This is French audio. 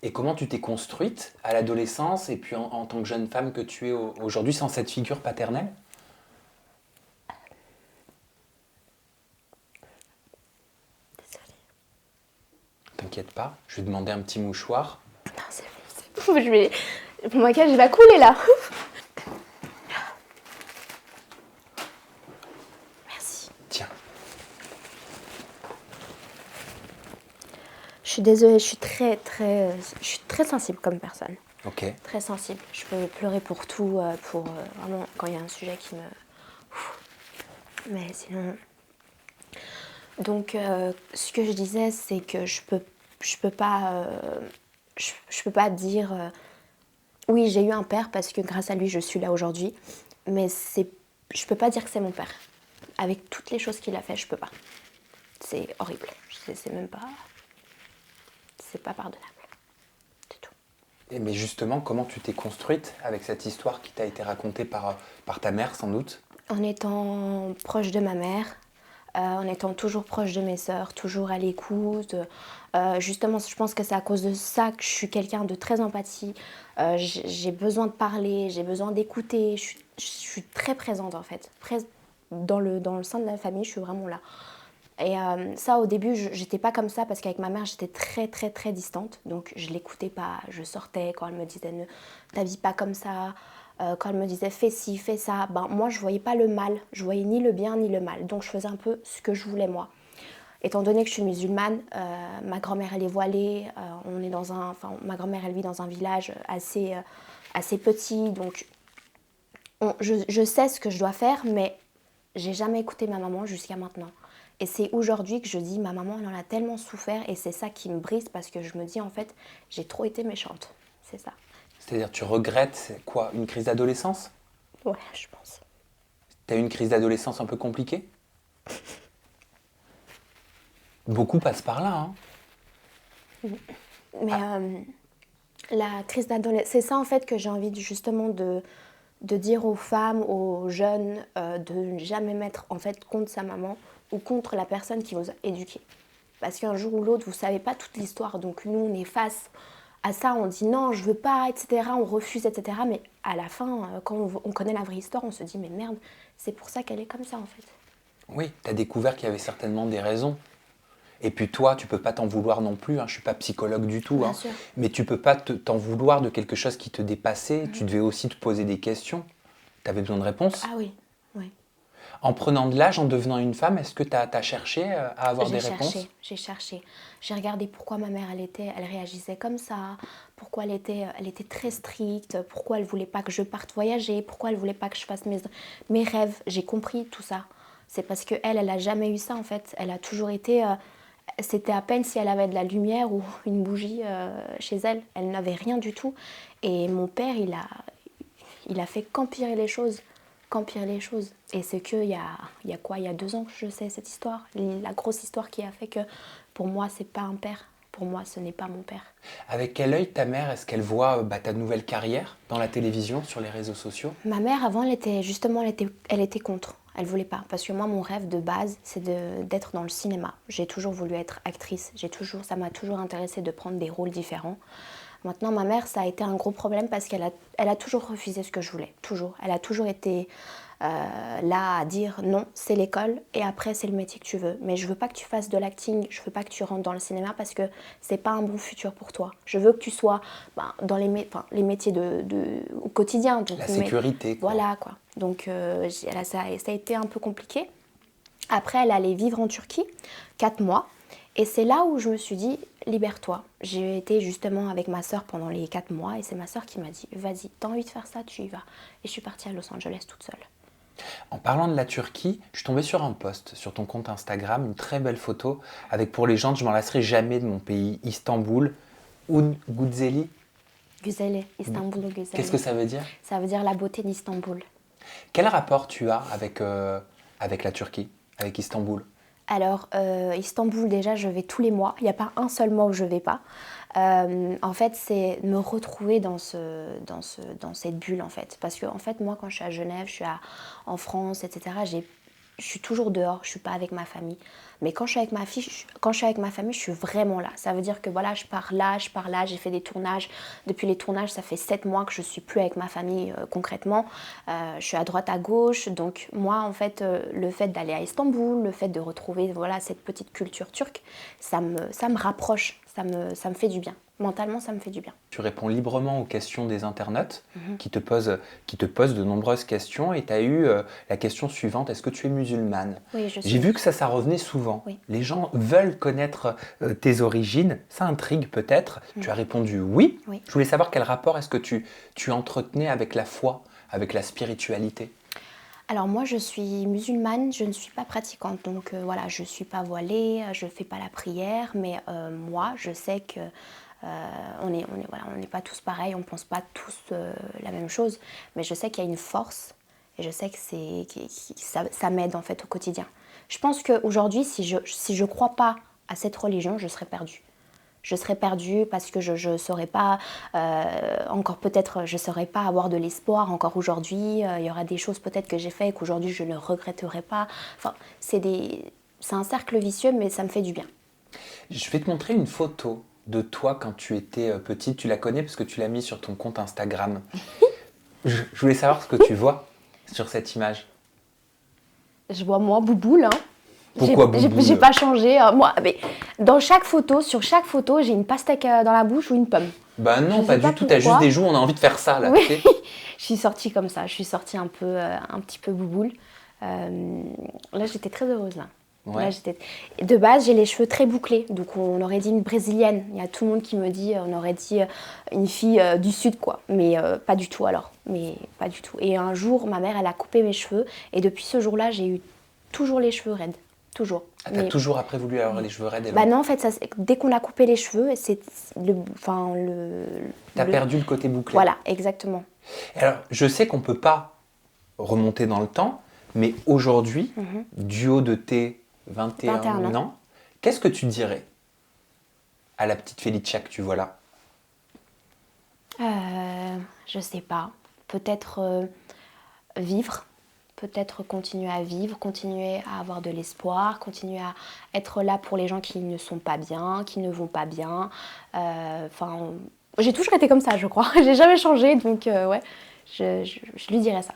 Et comment tu t'es construite à l'adolescence et puis en tant que jeune femme que tu es aujourd'hui sans cette figure paternelle? Désolée. T'inquiète pas, je vais demander un petit mouchoir. Non, c'est bon, je vais... Mon maquillage, il va couler là. Merci. Tiens, Je suis désolée, je suis très sensible comme personne. ok. Très sensible. Je peux pleurer pour tout, vraiment quand il y a un sujet qui me... Mais sinon... Donc, ce que je disais, c'est que je peux pas, je peux pas dire... oui, j'ai eu un père parce que grâce à lui, je suis là aujourd'hui. Mais je peux pas dire que c'est mon père. Avec toutes les choses qu'il a fait, je peux pas. C'est horrible. C'est même pas... C'est pas pardonnable. C'est tout. Mais justement, comment tu t'es construite avec cette histoire qui t'a été racontée par ta mère sans doute? En étant proche de ma mère, en étant toujours proche de mes sœurs, toujours à l'écoute. Justement, je pense que c'est à cause de ça que je suis quelqu'un de très empathie. J'ai besoin de parler, j'ai besoin d'écouter. Je suis très présente en fait. Dans le sein de la famille, je suis vraiment là. Et ça, au début, j'étais pas comme ça parce qu'avec ma mère, j'étais très distante. Donc, je l'écoutais pas. Je sortais quand elle me disait ne t'habille pas comme ça. Quand elle me disait fais ci, fais ça. Ben, moi, je voyais pas le mal. Je voyais ni le bien ni le mal. Donc, je faisais un peu ce que je voulais moi. Étant donné que je suis musulmane, ma grand-mère elle est voilée. Ma grand-mère elle vit dans un village assez petit. Donc, je sais ce que je dois faire, mais j'ai jamais écouté ma maman jusqu'à maintenant. Et c'est aujourd'hui que je dis, ma maman, elle en a tellement souffert et c'est ça qui me brise parce que je me dis, en fait, j'ai trop été méchante. C'est ça. C'est-à-dire, tu regrettes quoi? Une crise d'adolescence? Ouais, je pense. T'as eu une crise d'adolescence un peu compliquée? Beaucoup passent par là, hein. Mais la crise d'adolescence, c'est ça en fait que j'ai envie justement de dire aux femmes, aux jeunes, de ne jamais mettre en fait contre sa maman ou contre la personne qui vous a éduqué. Parce qu'un jour ou l'autre, vous ne savez pas toute l'histoire. Donc nous, on est face à ça, on dit non, je veux pas, etc. On refuse, etc. Mais à la fin, quand on connaît la vraie histoire, on se dit mais merde, c'est pour ça qu'elle est comme ça en fait. Oui, t'as découvert qu'il y avait certainement des raisons. Et puis toi, tu peux pas t'en vouloir non plus, hein. Je suis pas psychologue du tout, Bien hein. sûr. Mais tu peux pas t'en vouloir de quelque chose qui te dépassait. Tu devais aussi te poser des questions. Tu avais besoin de réponses. Ah oui, oui. En prenant de l'âge, en devenant une femme, est-ce que tu as cherché à avoir des réponses? J'ai cherché. J'ai regardé pourquoi ma mère, elle réagissait comme ça, pourquoi elle était très stricte, pourquoi elle voulait pas que je parte voyager, pourquoi elle voulait pas que je fasse mes rêves. J'ai compris tout ça. C'est parce que elle a jamais eu ça en fait. Elle a toujours été, c'était à peine si elle avait de la lumière ou une bougie chez elle. Elle n'avait rien du tout. Et mon père, il a fait qu'empirer les choses. Qu'empirer les choses. Et c'est qu'il y a quoi? Il y a 2 ans que je sais cette histoire. La grosse histoire qui a fait que pour moi, c'est pas un père. Pour moi, ce n'est pas mon père. Avec quel œil ta mère, est-ce qu'elle voit ta nouvelle carrière dans la télévision, sur les réseaux sociaux? Ma mère, avant, elle était contre. Elle voulait pas. Parce que moi, mon rêve de base, c'est d'être dans le cinéma. J'ai toujours voulu être actrice. Ça m'a toujours intéressée de prendre des rôles différents. Maintenant, ma mère, ça a été un gros problème parce elle a toujours refusé ce que je voulais. Toujours. Elle a toujours été là à dire non, c'est l'école et après, c'est le métier que tu veux. Mais je veux pas que tu fasses de l'acting, je veux pas que tu rentres dans le cinéma parce que c'est pas un bon futur pour toi. Je veux que tu sois dans les métiers au quotidien. Donc, La sécurité, quoi. voilà, quoi. Donc, ça a été un peu compliqué. Après, elle allait vivre en Turquie, 4 mois. Et c'est là où je me suis dit, libère-toi. J'ai été justement avec ma sœur pendant les 4 mois et c'est ma sœur qui m'a dit, vas-y, t'as envie de faire ça, tu y vas. Et je suis partie à Los Angeles toute seule. En parlant de la Turquie, je suis tombé sur un post sur ton compte Instagram, une très belle photo, avec pour les gens, je m'en lasserai jamais de mon pays, Istanbul, Un Güzeli. Güzele, Istanbul ou Qu'est-ce Güzele. que ça veut dire? Ça veut dire la beauté d'Istanbul. Quel rapport tu as avec la Turquie, avec Istanbul? Alors, Istanbul, déjà, je vais tous les mois. Il n'y a pas un seul mois où je ne vais pas. En fait, c'est me retrouver dans cette bulle, en fait. Parce que, en fait, moi, quand je suis à Genève, en France, etc., je suis toujours dehors, je suis pas avec ma famille. Mais quand je suis avec quand je suis avec ma famille, je suis vraiment là. Ça veut dire que voilà, je pars là, j'ai fait des tournages. Depuis les tournages, ça fait 7 mois que je suis plus avec ma famille concrètement. Je suis à droite, à gauche. Donc moi, en fait, le fait d'aller à Istanbul, le fait de retrouver voilà, cette petite culture turque, ça me rapproche, ça me fait du bien. Mentalement, ça me fait du bien. Tu réponds librement aux questions des internautes qui te posent de nombreuses questions et tu as eu la question suivante, est-ce que tu es musulmane? Oui, je suis. J'ai vu que ça revenait souvent. Oui. Les gens veulent connaître tes origines, ça intrigue peut-être. Tu as répondu oui. Oui. Je voulais savoir quel rapport est-ce que tu entretenais avec la foi, avec la spiritualité? Alors moi, je suis musulmane, je ne suis pas pratiquante, donc voilà, je ne suis pas voilée, je ne fais pas la prière, mais moi, je sais que voilà, on n'est pas tous pareils, on ne pense pas tous la même chose, mais je sais qu'il y a une force et je sais que ça m'aide en fait au quotidien. Je pense qu'aujourd'hui, si je crois pas à cette religion, je serais perdue. Je serais perdue parce que je ne saurais pas, encore peut-être, je ne saurais pas avoir de l'espoir encore aujourd'hui. Il y aura des choses peut-être que j'ai fait et qu'aujourd'hui je ne regretterai pas. Enfin, c'est un cercle vicieux, mais ça me fait du bien. Je vais te montrer une photo de toi quand tu étais petite. Tu la connais parce que tu l'as mis sur ton compte Instagram. Je voulais savoir ce que tu vois sur cette image. Je vois moi, Bouboule, hein. Pourquoi Bouboule? J'ai pas changé. Moi, mais sur chaque photo, j'ai une pastèque dans la bouche ou une pomme. Bah non, Je pas sais pas du tout. T'as juste pourquoi. des joues, on a envie de faire ça là. Oui. Tu sais. Je suis sortie comme ça. Je suis sortie un petit peu Bouboule. Là, j'étais très heureuse là. Ouais. Là, de base, j'ai les cheveux très bouclés, donc on aurait dit une brésilienne. Il y a tout le monde qui me dit, on aurait dit une fille du sud, quoi. Mais pas du tout alors. Mais pas du tout. Et un jour, ma mère, elle a coupé mes cheveux, et depuis ce jour-là, j'ai eu toujours les cheveux raides. Toujours. Ah, t'as toujours après voulu avoir les cheveux raides et Bah longs. non, en fait, dès qu'on a coupé les cheveux, T'as perdu le côté bouclé. Voilà, exactement. Alors, je sais qu'on peut pas remonter dans le temps, mais aujourd'hui, du haut de tes 21 ans, qu'est-ce que tu dirais à la petite Felicia que tu vois là? Je sais pas. Peut-être vivre. Peut-être continuer à vivre, continuer à avoir de l'espoir, continuer à être là pour les gens qui ne sont pas bien, qui ne vont pas bien. J'ai toujours été comme ça, je crois. J'ai jamais changé, donc ouais, je lui dirais ça.